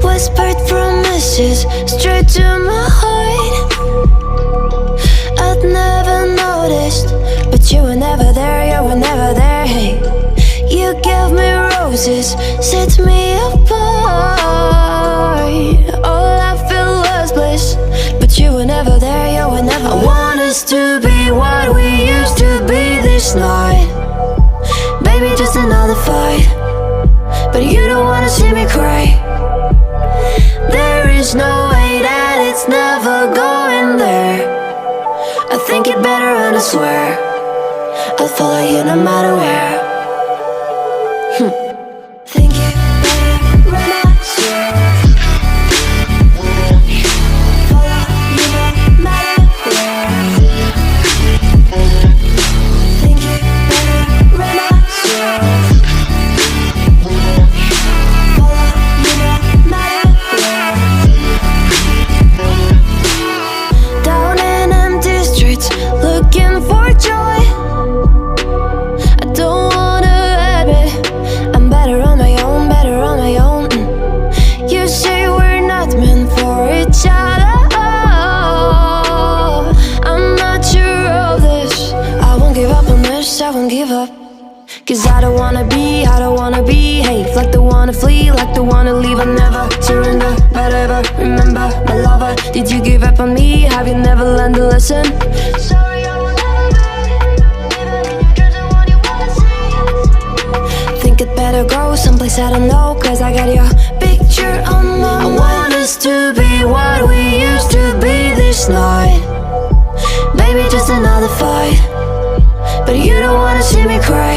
Whispered promises straight to my heart. I'd never noticed, but you were never there, you were never there. Hey, you gave me roses, set me apart. All I felt was bliss, but you were never there, you were never there. I want us to be what we used to be this night. Baby, just another fight, but you don't wanna see me cry. There is no way that it's never going there. I think it better and I swear I'll follow you no matter where. Think it better and I swear follow you no matter where. Think it better and I swear follow you no matter where. Down in empty streets, looking for joy. I don't wanna admit I'm better on my own, better on my own. You say we're not meant for each other. I'm not sure of this. I won't give up on this, I won't give up. Cause I don't wanna be, hey, like the one to flee, like the one to leave. I never surrender, but ever remember my lover. Did you give up on me? Have you never learned to listen? Sorry, I will never be, even in your dreams and what you wanna see. Think it better go someplace I don't know, cause I got your picture on my mind. I want us to be what we used to be this night. Baby, just another fight, but you don't wanna see me cry.